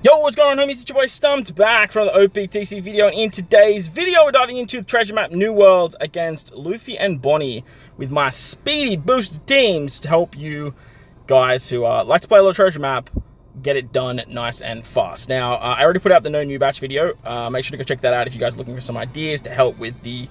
Yo, what's going on, homies? It's your boy Stumped back from the OPTC video, and in today's video we're diving into treasure map New World against Luffy and Bonney with my speedy boosted teams to help you guys who like to play a little treasure map get it done nice and fast. Now, I already put out the no new batch video. Make sure to go check that out if you guys are looking for some ideas to help with the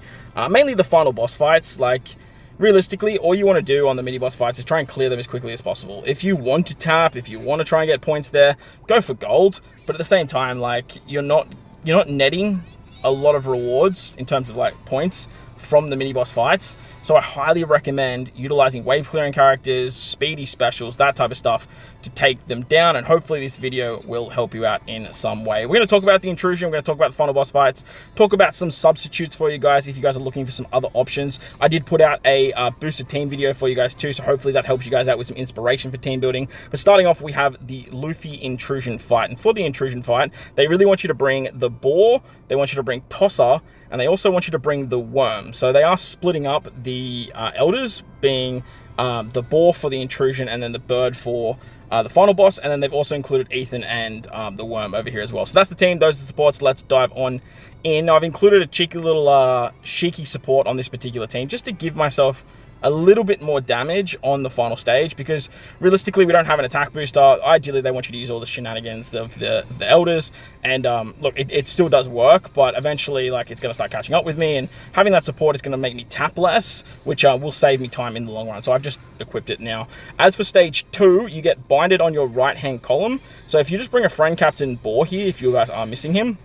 mainly the final boss fights. Like, realistically, all you want to do on the mini boss fights is try and clear them as quickly as possible. If you want to tap, if you want to try and get points there, go for gold. But at the same time, like, you're not netting a lot of rewards in terms of like points from the mini boss fights. So I highly recommend utilizing wave clearing characters, speedy specials, that type of stuff to take them down, and hopefully this video will help you out in some way. We're going to talk about the intrusion, we're going to talk about the final boss fights, talk about some substitutes for you guys if you guys are looking for some other options. I did put out a boosted team video for you guys too, so hopefully that helps you guys out with some inspiration for team building. But starting off, we have the Luffy intrusion fight, and for the intrusion fight, they really want you to bring the boar, they want you to bring Tosser, and they also want you to bring the worm. So they are splitting up the elders, being the boar for the intrusion and then the bird for the final boss, and then they've also included Ethan and the worm over here as well. So that's the team, those are the supports. Let's dive on in. Now, I've included a cheeky little cheeky support on this particular team just to give myself a little bit more damage on the final stage, because realistically we don't have an attack booster. Ideally they want you to use all the shenanigans of the elders, and look, it still does work, but eventually like it's going to start catching up with me, and having that support is going to make me tap less, which will save me time in the long run. So I've just equipped it now. As for stage 2, you get binded on your right hand column. So if you just bring a friend captain boar here, if you guys are missing him,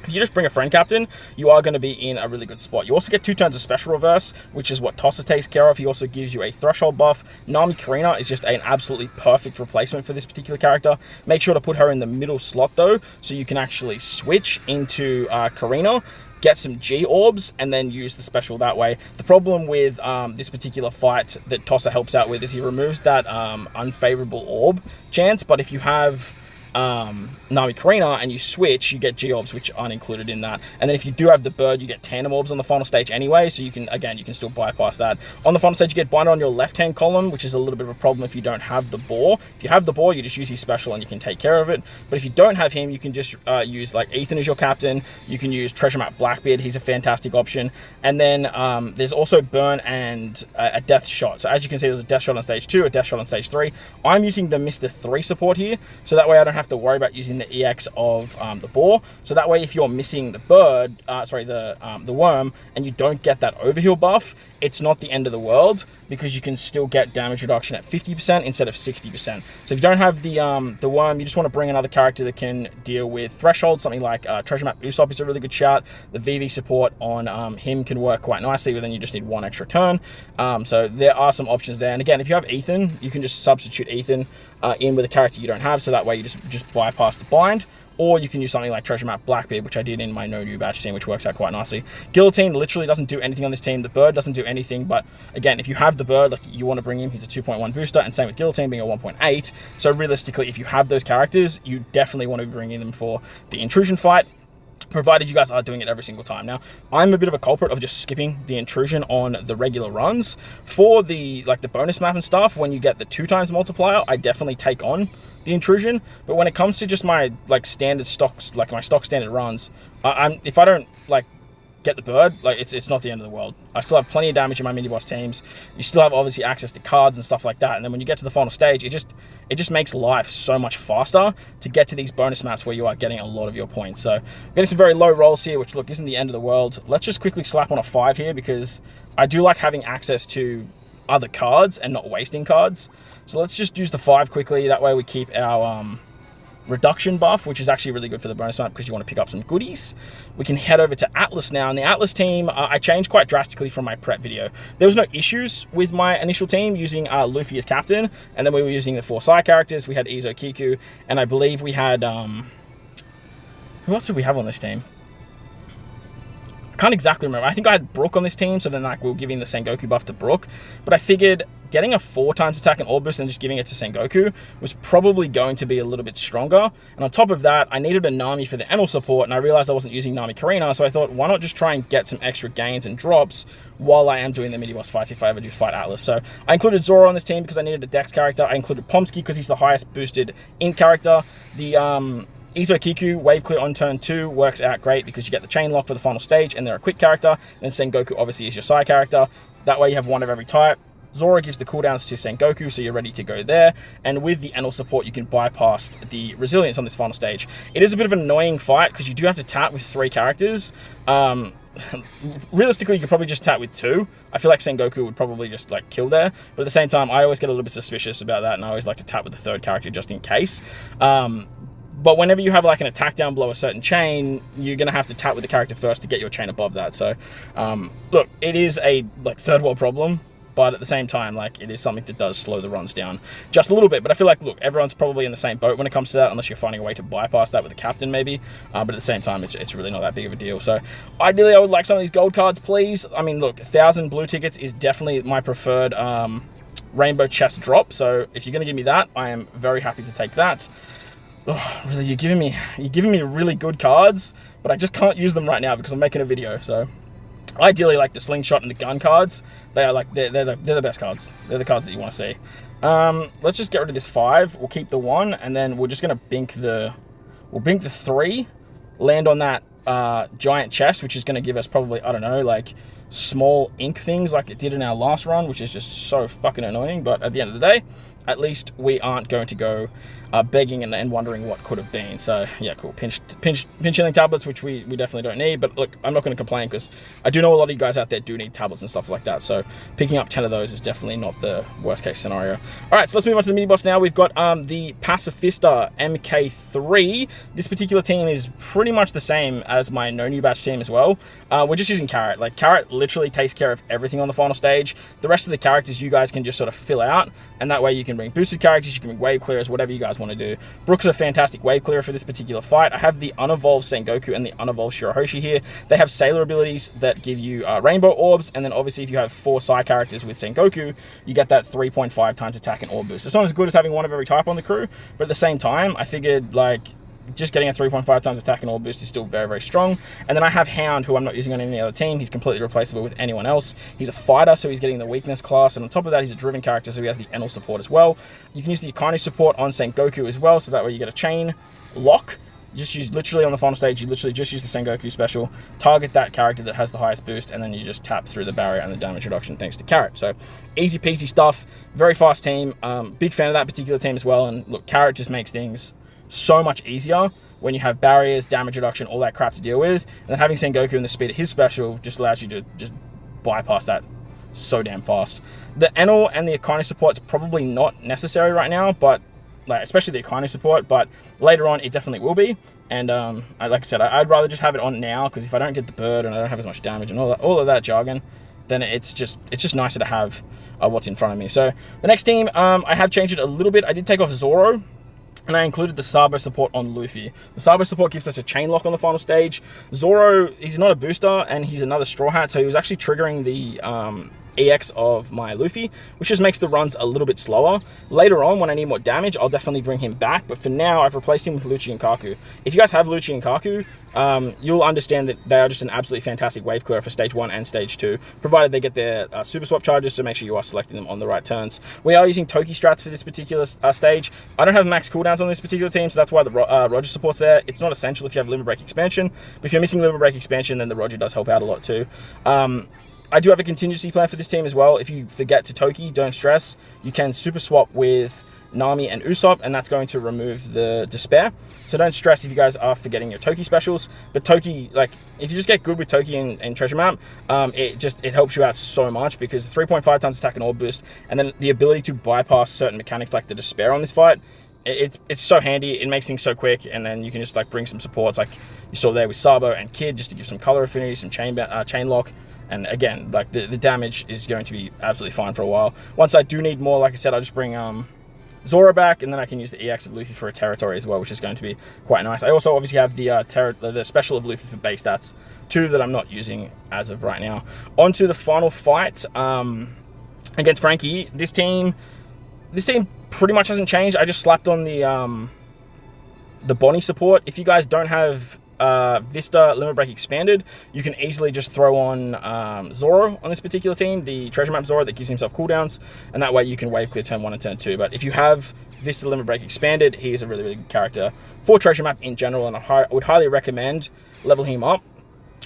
if you just bring a friend captain, you are going to be in a really good spot. You also get 2 turns of special reverse, which is what Tosser takes care of. He also gives you a threshold buff. Nami Karina is just an absolutely perfect replacement for this particular character. Make sure to put her in the middle slot though, so you can actually switch into Karina, get some G orbs, and then use the special that way. The problem with this particular fight that Tosser helps out with is he removes that unfavorable orb chance, but if you have Nami Karina and you switch, you get G-Orbs, which aren't included in that. And then if you do have the bird, you get tandem orbs on the final stage anyway, so you can, again, you can still bypass that. On the final stage, you get binded on your left-hand column, which is a little bit of a problem if you don't have the boar. If you have the boar, you just use his special and you can take care of it. But if you don't have him, you can just use like Ethan as your captain. You can use Treasure Map Blackbeard, he's a fantastic option. And then there's also Burn and a Death Shot. So as you can see, there's a Death Shot on stage 2, a Death Shot on stage 3. I'm using the Mr. 3 support here, so that way I don't have to worry about using the EX of the boar. So that way, if you're missing the bird, the worm, and you don't get that overheal buff, it's not the end of the world, because you can still get damage reduction at 50% instead of 60%. So if you don't have the worm, you just want to bring another character that can deal with threshold. Something like Treasure Map Usopp is a really good shout. The VV support on him can work quite nicely, but then you just need 1 extra turn. So there are some options there. And again, if you have Ethan, you can just substitute Ethan in with a character you don't have, so that way you just bypass the bind. Or you can use something like Treasure Map Blackbeard, which I did in my no new batch team, which works out quite nicely. Guillotine literally doesn't do anything on this team. The bird doesn't do anything, but again, if you have the bird, like, you want to bring him, he's a 2.1 booster, and same with Guillotine being a 1.8. So realistically, if you have those characters, you definitely want to be bringing them for the intrusion fight, provided you guys are doing it every single time. Now, I'm a bit of a culprit of just skipping the intrusion on the regular runs. For the bonus map and stuff, when you get the 2x multiplier, I definitely take on the intrusion. But when it comes to just my standard stocks, like my stock standard runs, if I don't get the bird, it's not the end of the world. I still have plenty of damage in my mini boss teams. You still have obviously access to cards and stuff like that. And then when you get to the final stage, it just makes life so much faster to get to these bonus maps where you are getting a lot of your points. So we're getting some very low rolls here, which look isn't the end of the world. Let's just quickly slap on a 5 here, because I do like having access to other cards and not wasting cards. So let's just use the 5 quickly. That way we keep our reduction buff, which is actually really good for the bonus map because you want to pick up some goodies. We can head over to Atlas now, and the Atlas team I changed quite drastically from my prep video. There was no issues with my initial team using Luffy as captain, and then we were using the 4 side characters. We had Izo, Kiku, and I believe we had who else did we have on this team? I can't exactly remember. I think I had Brook on this team, so then we were giving the Sengoku buff to Brook. But I figured getting a 4x attack and orb boost and just giving it to Sengoku was probably going to be a little bit stronger. And on top of that, I needed a Nami for the Enel support, and I realized I wasn't using Nami Karina, so I thought, why not just try and get some extra gains and drops while I am doing the mini boss fights if I ever do fight Atlas. So I included Zoro on this team because I needed a Dex character. I included Pomsky because he's the highest boosted int character. The Izo Kiku, wave clear on turn 2, works out great because you get the chain lock for the final stage and they're a quick character. And Sengoku obviously is your side character. That way you have one of every type. Zoro gives the cooldowns to Sengoku, so you're ready to go there. And with the Enel support, you can bypass the resilience on this final stage. It is a bit of an annoying fight because you do have to tap with 3 characters. Realistically, you could probably just tap with 2. I feel like Sengoku would probably just like kill there. But at the same time, I always get a little bit suspicious about that, and I always like to tap with the 3rd character just in case. But whenever you have like an attack down below a certain chain, you're going to have to tap with the character first to get your chain above that. So, look, it is a like 3rd world problem. But at the same time, like, it is something that does slow the runs down just a little bit. But I feel like, look, everyone's probably in the same boat when it comes to that, unless you're finding a way to bypass that with the captain, maybe. But at the same time, it's really not that big of a deal. So, ideally, I would like some of these gold cards, please. I mean, look, 1,000 blue tickets is definitely my preferred rainbow chest drop. So, if you're going to give me that, I am very happy to take that. Oh, really, you're giving me really good cards, but I just can't use them right now because I'm making a video, so... Ideally, like the slingshot and the gun cards, they are like they're the best cards. They're the cards that you want to see. Let's just get rid of this 5. We'll keep the 1, and then we're just gonna bink the 3, land on that giant chest, which is gonna give us probably, I don't know, like small ink things like it did in our last run, which is just so fucking annoying. But at the end of the day, at least we aren't going to go begging and wondering what could have been. So yeah, cool. Pinch healing tablets, which we definitely don't need. But look, I'm not going to complain because I do know a lot of you guys out there do need tablets and stuff like that. So picking up 10 of those is definitely not the worst case scenario. All right, so let's move on to the mini boss now. We've got the Pacifista MK3. This particular team is pretty much the same as my No New Batch team as well. We're just using Carrot. Like, Carrot literally takes care of everything on the final stage. The rest of the characters you guys can just sort of fill out, and that way you can bring boosted characters, you can bring wave clearers, whatever you guys want to do. Brook's a fantastic wave clearer for this particular fight. I have the unevolved Sengoku and the unevolved Shirahoshi here. They have sailor abilities that give you rainbow orbs, and then obviously if you have 4 side characters with Sengoku, you get that 3.5 times attack and orb boost. It's not as good as having one of every type on the crew, but at the same time, I figured like just getting a 3.5 times attack and orb boost is still very, very strong. And then I have Hound, who I'm not using on any other team. He's completely replaceable with anyone else. He's a fighter, so he's getting the weakness class. And on top of that, he's a driven character, so he has the Enel support as well. You can use the Akane support on Sengoku as well, so that way you get a chain lock. Just use, literally on the final stage, you literally just use the Sengoku special, target that character that has the highest boost, and then you just tap through the barrier and the damage reduction thanks to Carrot. So easy peasy stuff, very fast team. Big fan of that particular team as well. And look, Carrot just makes things so much easier when you have barriers, damage reduction, all that crap to deal with. And then having Sengoku and the speed of his special just allows you to just bypass that so damn fast. The Enel and the Akane support's probably not necessary right now, but like especially the Akane support, but later on it definitely will be. And like I said, I'd rather just have it on now, because if I don't get the bird and I don't have as much damage and all of that jargon, then it's just nicer to have what's in front of me. So the next team, I have changed it a little bit. I did take off Zoro, and I included the Sabo support on Luffy. The Sabo support gives us a chain lock on the final stage. Zoro, he's not a booster, and he's another Straw Hat, so he was actually triggering the EX of my Luffy, which just makes the runs a little bit slower. Later on, when I need more damage, I'll definitely bring him back, but for now, I've replaced him with Lucci and Kaku. If you guys have Lucci and Kaku, you'll understand that they are just an absolutely fantastic wave clearer for stage 1 and stage 2, provided they get their super swap charges, so make sure you are selecting them on the right turns. We are using Toki strats for this particular stage. I don't have max cooldowns on this particular team, so that's why the Roger support's there. It's not essential if you have Limit Break expansion, but if you're missing Limit Break expansion, then the Roger does help out a lot too. I do have a contingency plan for this team as well. If you forget to Toki, don't stress. You can super swap with Nami and Usopp, and that's going to remove the despair. So don't stress if you guys are forgetting your Toki specials. But Toki, like, if you just get good with Toki in Treasure Map, it helps you out so much, because 3.5 times attack and orb boost, and then the ability to bypass certain mechanics like the despair on this fight, it's so handy. It makes things so quick, and then you can just like bring some supports like you saw there with Sabo and Kid, just to give some color affinity, some chain lock. And again, like the damage is going to be absolutely fine for a while. Once I do need more, like I said, I'll just bring Zoro back, and then I can use the EX of Luffy for a territory as well, which is going to be quite nice. I also obviously have the special of Luffy for base stats, 2 that I'm not using as of right now. On to the final fight against Franky. This team pretty much hasn't changed. I just slapped on the Bonney support. If you guys don't have Vista Limit Break expanded, you can easily just throw on Zoro on this particular team, the Treasure Map Zoro that gives himself cooldowns, and that way you can wave clear turn 1 and turn 2. But if you have Vista Limit Break Expanded, he is a really, really good character for Treasure Map in general, and I would highly recommend leveling him up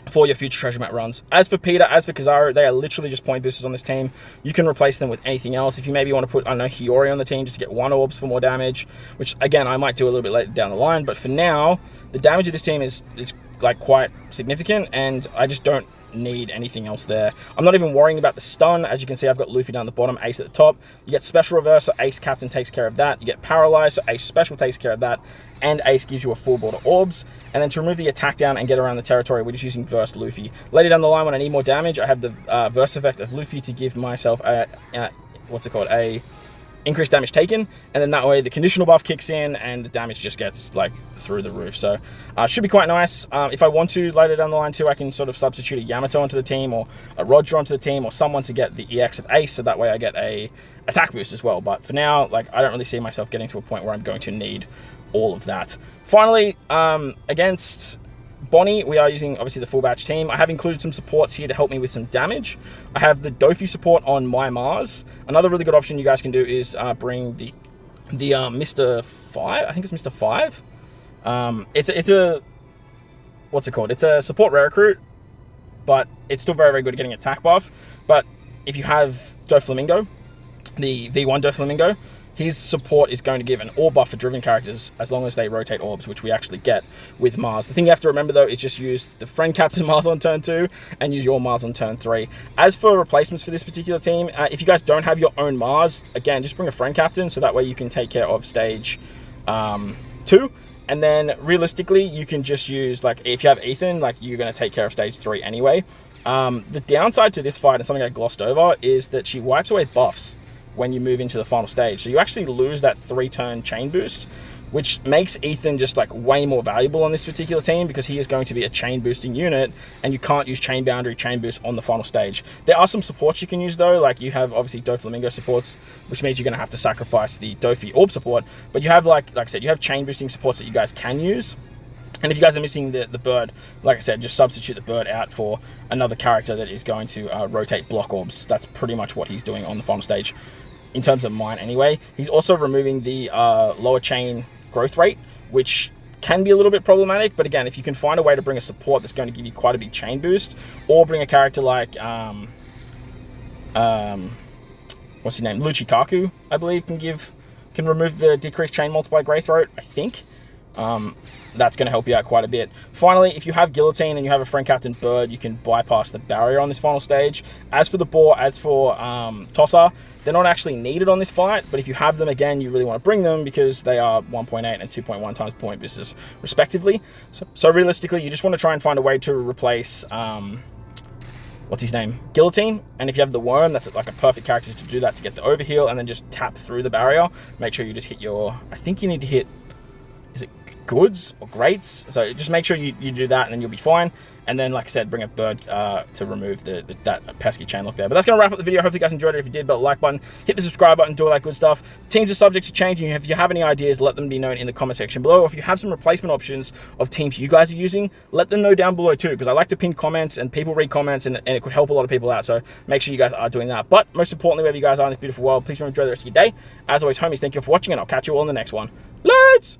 for your future Treasure Map runs. As for Peter, as for Kizaru, they are literally just point boosters on this team. You can replace them with anything else. If you maybe want to put, I don't know, Hiyori on the team just to get 1 orbs for more damage, which again, I might do a little bit later down the line, but for now, the damage of this team is like quite significant, and I just don't need anything else there. I'm not even worrying about the stun. As you can see, I've got Luffy down the bottom, Ace at the top. You get Special Reverse, so Ace Captain takes care of that. You get Paralyzed, so Ace Special takes care of that, and Ace gives you a full border orbs. And then to remove the attack down and get around the territory, we're just using Verse Luffy. Later down the line, when I need more damage, I have the Verse effect of Luffy to give myself a increased damage taken, and then that way the conditional buff kicks in and the damage just gets like through the roof. So should be quite nice. If I want to later down the line too, I can sort of substitute a Yamato onto the team or a Roger onto the team or someone to get the EX of Ace, so that way I get a attack boost as well. But for now, like, I don't really see myself getting to a point where I'm going to need all of that. Finally, against Bonney, we are using obviously the full batch team. I have included some supports here to help me with some damage. I have the Dofi support on my Mars. Another really good option you guys can do is bring the Mr. 5. I think it's Mr. 5. It's a what's it called? It's a support rare recruit, but it's still very, very good at getting attack buff. But if you have Doflamingo, the V1 Doflamingo, his support is going to give an orb buff for driven characters as long as they rotate orbs, which we actually get with Mars. The thing you have to remember, though, is just use the friend captain Mars on turn 2 and use your Mars on turn 3. As for replacements for this particular team, if you guys don't have your own Mars, again, just bring a friend captain, so that way you can take care of stage 2. And then, realistically, you can just use, like, if you have Ethan, like, you're going to take care of stage 3 anyway. The downside to this fight, and something I glossed over, is that she wipes away buffs when you move into the final stage. So you actually lose that 3-turn chain boost, which makes Ethan just like way more valuable on this particular team, because he is going to be a chain boosting unit, and you can't use chain boundary, chain boost on the final stage. There are some supports you can use though, like you have obviously Doflamingo supports, which means you're going to have to sacrifice the Dofi orb support, but you have like I said, you have chain boosting supports that you guys can use. And if you guys are missing the bird, like I said, just substitute the bird out for another character that is going to rotate block orbs. That's pretty much what he's doing on the final stage, in terms of mine anyway. He's also removing the lower chain growth rate, which can be a little bit problematic. But again, if you can find a way to bring a support that's going to give you quite a big chain boost, or bring a character like, what's his name? Luchikaku, I believe, can remove the decreased chain multiply growth rate, I think. That's going to help you out quite a bit. Finally, if you have Guillotine and you have a friend captain Bird, you can bypass the barrier on this final stage. As for the Boar, as for Tosser, they're not actually needed on this fight, but if you have them, again, you really want to bring them because they are 1.8 and 2.1 times point boosters respectively. So realistically, you just want to try and find a way to replace what's his name? Guillotine. And if you have the Worm, that's like a perfect character to do that, to get the overheal and then just tap through the barrier. Make sure you just hit your, I think you need to hit, is it goods or greats? So just make sure you do that, and then you'll be fine. And then, like I said, bring a bird to remove that pesky chain lock there. But that's going to wrap up the video. I hope you guys enjoyed it. If you did, but like button, hit the subscribe button, do all that good stuff. Teams are subject to changing. If you have any ideas, let them be known in the comment section below. Or if you have some replacement options of teams you guys are using, let them know down below too, because I like to pin comments and people read comments, and it could help a lot of people out. So make sure you guys are doing that. But most importantly, wherever you guys are in this beautiful world, please enjoy the rest of your day. As always, homies, thank you for watching, and I'll catch you all in the next one. Let's